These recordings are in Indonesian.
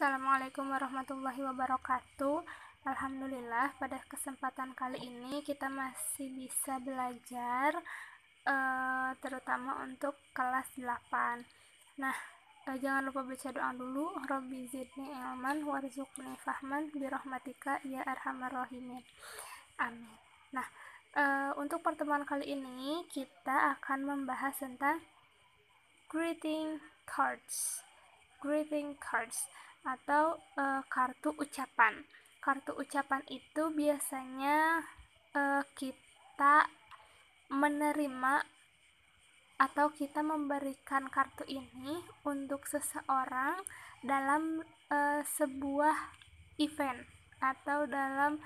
Assalamualaikum warahmatullahi wabarakatuh. Alhamdulillah, pada kesempatan kali ini kita masih bisa belajar terutama untuk kelas 8. Nah, jangan lupa baca doa dulu. Robbi zidni ilman warzuqni fahman birahmatika ya arhamar rahimin. Amin. Nah, untuk pertemuan kali ini kita akan membahas tentang greeting cards atau kartu ucapan. Kartu ucapan itu biasanya kita menerima atau kita memberikan kartu ini untuk seseorang dalam sebuah event atau dalam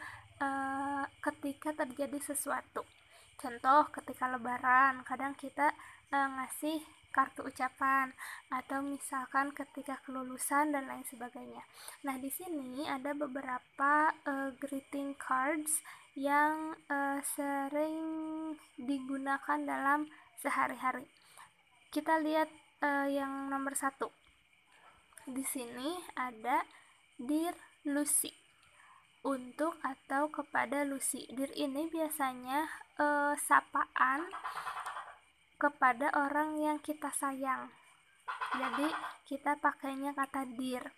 ketika terjadi sesuatu. Contoh, ketika lebaran kadang kita ngasih kartu ucapan, atau misalkan ketika kelulusan dan lain sebagainya. Nah, di sini ada beberapa greeting cards yang sering digunakan dalam sehari-hari. Kita lihat yang nomor 1. Di sini ada Dear Lucy, untuk atau kepada Lucy. Dear ini biasanya sapaan kepada orang yang kita sayang. Jadi kita pakainya kata dear.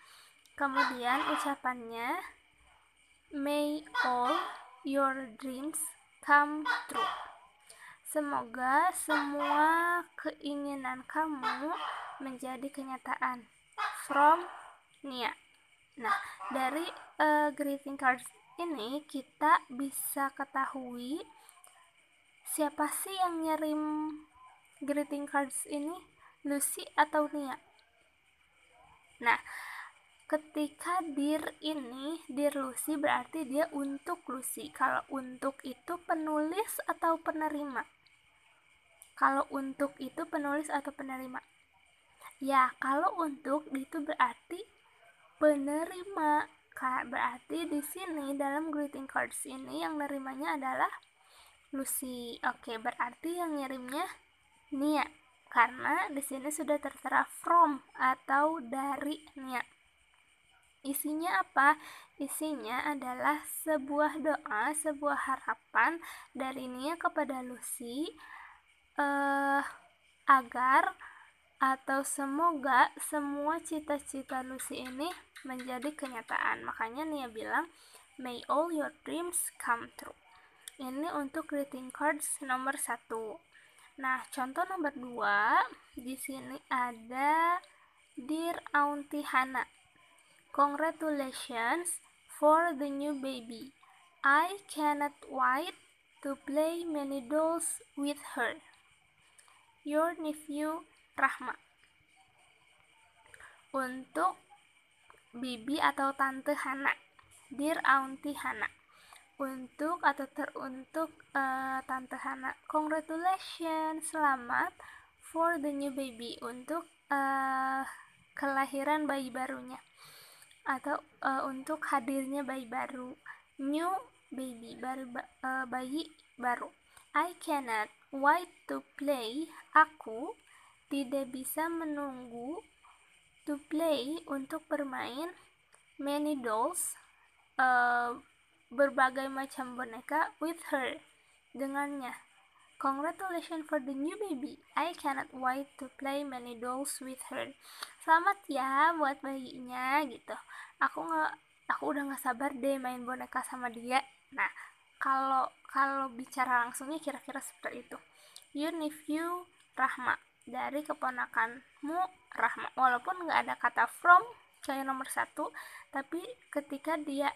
Kemudian ucapannya, may all your dreams come true. Semoga semua keinginan kamu menjadi kenyataan. From Nia. Nah, dari greeting cards ini kita bisa ketahui siapa sih yang ngirim greeting cards ini, Lucy atau Nia. Nah, ketika dear ini, dear Lucy, berarti dia untuk Lucy. Kalau untuk itu penulis atau penerima? Kalau untuk itu penulis atau penerima? Ya, kalau untuk itu berarti penerima. Berarti di sini dalam greeting cards ini yang nerimanya adalah Lucy. Oke, berarti yang ngirimnya Nia, karena di sini sudah tertera from atau dari Nia. Isinya apa? Isinya adalah sebuah doa, sebuah harapan dari Nia kepada Lucy agar atau semoga semua cita-cita Lucy ini menjadi kenyataan. Makanya Nia bilang, may all your dreams come true. Ini untuk greeting cards nomor 1. Nah, contoh nomor 2, di sini ada Dear Auntie Hana, congratulations for the new baby. I cannot wait to play many dolls with her. Your nephew Rahma. Untuk bibi atau tante Hana, Dear Auntie Hana. Untuk atau teruntuk tante Hana, congratulations, selamat, for the new baby, untuk kelahiran bayi barunya, atau untuk hadirnya bayi baru, new baby, bayi baru. I cannot wait to play, aku tidak bisa menunggu, to play, untuk bermain, many dolls, berbagai macam boneka, with her, dengannya. Congratulations for the new baby. I cannot wait to play many dolls with her. Selamat ya buat bayinya gitu. Aku udah gak sabar deh main boneka sama dia. Nah, kalau bicara langsungnya kira-kira seperti itu. Your nephew Rahma, dari keponakanmu Rahma. Walaupun gak ada kata from kayak nomor 1, tapi ketika dia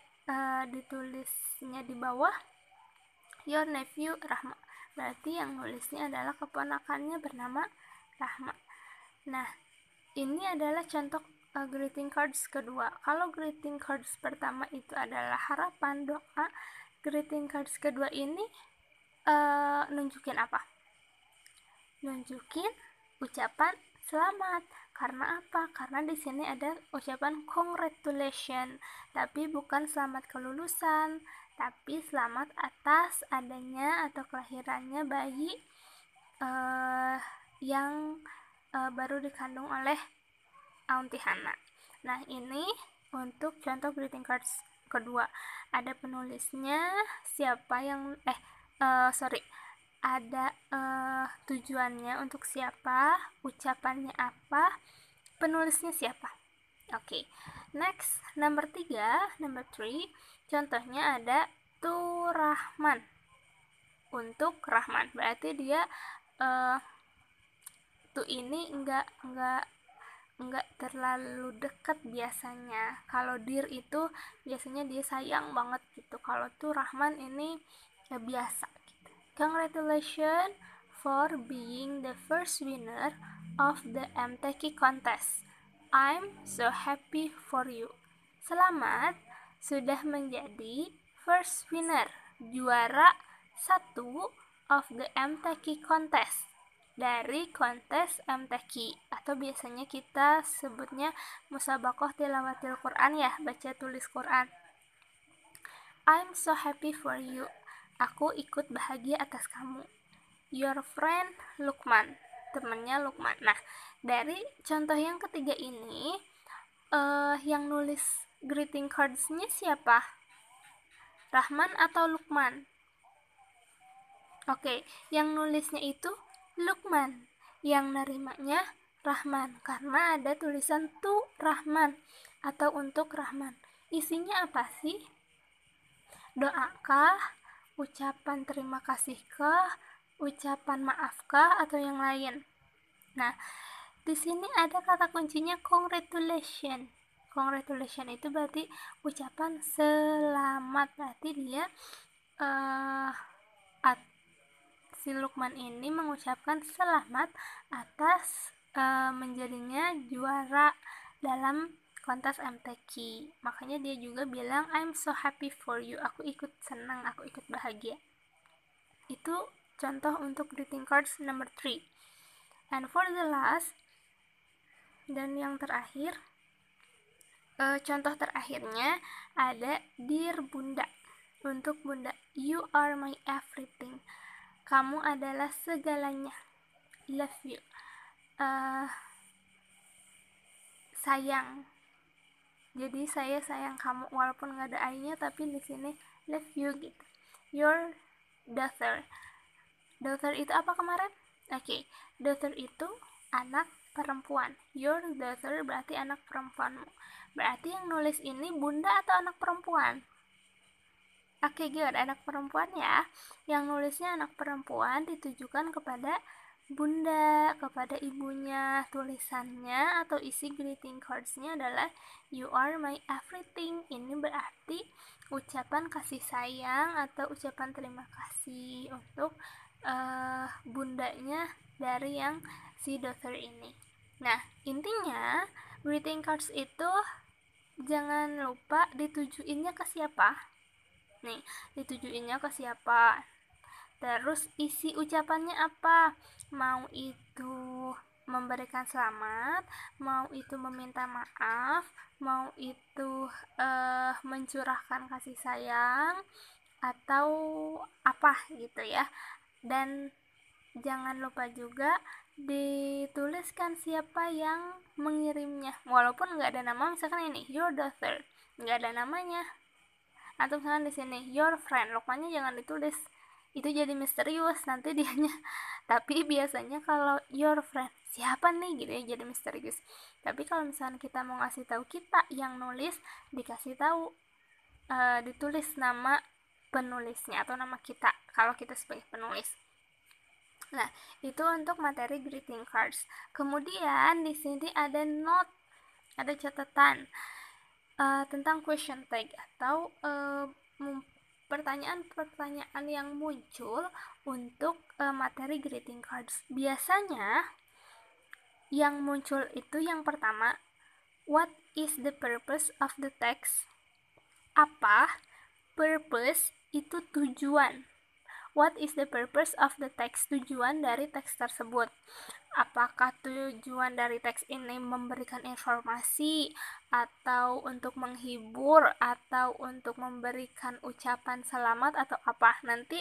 ditulisnya di bawah your nephew Rahma, berarti yang nulisnya adalah keponakannya bernama Rahma. Nah, ini adalah contoh greeting cards kedua. Kalau greeting cards pertama itu adalah harapan, doa, greeting cards kedua ini nunjukin apa? Nunjukin ucapan selamat. Karena apa? Karena di sini ada ucapan congratulations, tapi bukan selamat kelulusan, tapi selamat atas adanya atau kelahirannya bayi yang baru dikandung oleh Auntie Hana. Nah, ini untuk contoh greeting cards kedua. Ada penulisnya, siapa yang ada tujuannya untuk siapa, ucapannya apa, penulisnya siapa. Oke. Next, number 3, contohnya ada to Rahman. Untuk Rahman, berarti dia tuh ini enggak terlalu dekat biasanya. Kalau dear itu biasanya dia sayang banget gitu. Kalau tuh Rahman ini ya biasa gitu. Congratulations for being the first winner of the MTQ contest. I'm so happy for you. Selamat sudah menjadi first winner, juara 1 of the MTQ contest, dari kontes MTQ, atau biasanya kita sebutnya musabaqah tilawatil Quran ya, baca tulis Quran. I'm so happy for you. Aku ikut bahagia atas kamu. Your friend Lukman, temannya Lukman. Nah, dari contoh yang ketiga ini, yang nulis greeting cards-nya siapa? Rahman atau Lukman? Oke, yang nulisnya itu Lukman, yang nerimanya Rahman, karena ada tulisan tu Rahman atau untuk Rahman. Isinya apa sih? Doakah? Ucapan terima kasihkah? Ucapan maafkah? Atau yang lain? Nah, di sini ada kata kuncinya congratulation. Congratulation itu berarti ucapan selamat, berarti dia si Lukman ini mengucapkan selamat atas menjadinya juara dalam kontes MTQ. Makanya dia juga bilang I'm so happy for you. Aku ikut senang, aku ikut bahagia. Itu contoh untuk greeting cards number 3. And for the last dan yang terakhir, contoh terakhirnya ada Dear Bunda. Untuk Bunda, you are my everything. Kamu adalah segalanya. Love you. Sayang. Jadi saya sayang kamu walaupun nggak ada I-nya, tapi di sini love you gitu. Your daughter. Daughter itu apa kemarin? Oke, daughter itu anak perempuan. Your daughter berarti anak perempuanmu. Berarti yang nulis ini bunda atau anak perempuan? Oke, good, anak perempuan ya. Yang nulisnya anak perempuan ditujukan kepada bunda, kepada ibunya. Tulisannya atau isi greeting cards-nya adalah you are my everything. Ini berarti ucapan kasih sayang atau ucapan terima kasih untuk bundanya dari yang si daughter ini. Nah, intinya greeting cards itu jangan lupa ditujuinnya ke siapa. Nih, ditujuinnya ke siapa. Terus isi ucapannya apa? Mau itu memberikan selamat, mau itu meminta maaf, mau itu mencurahkan kasih sayang, atau apa gitu ya. Dan jangan lupa juga dituliskan siapa yang mengirimnya, walaupun nggak ada nama. Misalkan ini your daughter, nggak ada namanya. Atau misalkan di sini your friend, Lukmannya jangan ditulis, itu jadi misterius nanti dianya. Tapi biasanya kalau your friend siapa nih gitu ya, jadi misterius. Tapi kalau misalkan kita mau ngasih tahu kita yang nulis, dikasih tahu ditulis nama penulisnya atau nama kita kalau kita sebagai penulis. Nah, itu untuk materi greeting cards. Kemudian di sini ada note, ada catatan tentang question tag atau pertanyaan-pertanyaan yang muncul untuk materi greeting cards. Biasanya yang muncul itu yang pertama, what is the purpose of the text? Apa? Purpose itu tujuan. What is the purpose of the text? Tujuan dari teks tersebut. Apakah tujuan dari teks ini memberikan informasi, atau untuk menghibur, atau untuk memberikan ucapan selamat, atau apa? Nanti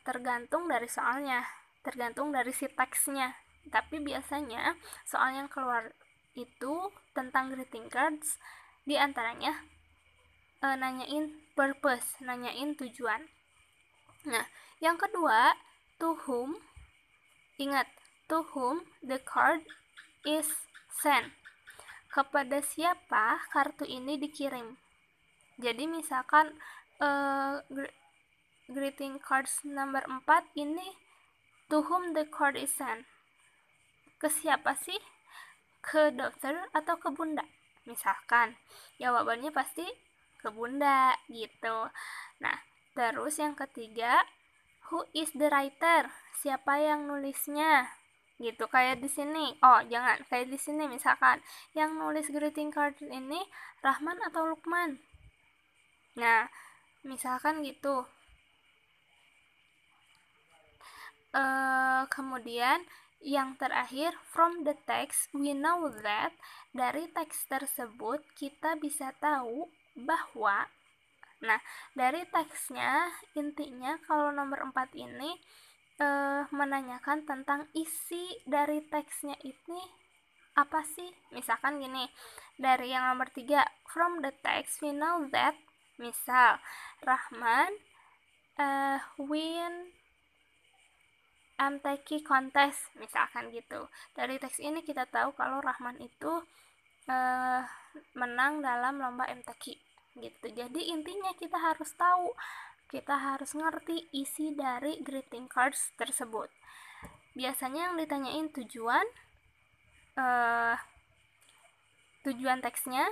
tergantung dari soalnya, tergantung dari si teksnya. Tapi biasanya soal yang keluar itu tentang greeting cards Di antaranya nanyain purpose, nanyain tujuan. Nah, yang kedua, to whom. Ingat, to whom the card is sent. Kepada siapa kartu ini dikirim. Jadi misalkan greeting cards nomor 4 ini, to whom the card is sent. Ke siapa sih? Ke dokter atau ke bunda? Misalkan jawabannya pasti ke bunda gitu. Nah, terus yang ketiga, who is the writer? Siapa yang nulisnya? Gitu, kayak di sini. Oh, jangan kayak di sini, misalkan yang nulis greeting card ini Rahman atau Lukman. Nah, misalkan gitu. Kemudian yang terakhir, from the text we know that. Dari teks tersebut kita bisa tahu bahwa, nah dari teksnya intinya kalau nomor 4 ini menanyakan tentang isi dari teksnya ini apa sih. Misalkan gini, dari yang nomor 3, from the text we know that, misal Rahman win MTQ contest, misalkan gitu. Dari teks ini kita tahu kalau Rahman itu menang dalam lomba MTQ gitu. Jadi intinya kita harus tahu, kita harus ngerti isi dari greeting cards tersebut. Biasanya yang ditanyain tujuan teksnya,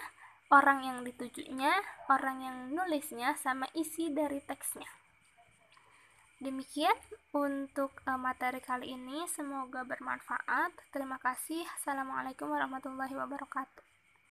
orang yang ditujunya, orang yang nulisnya, sama isi dari teksnya. Demikian untuk materi kali ini, semoga bermanfaat. Terima kasih. Assalamualaikum warahmatullahi wabarakatuh.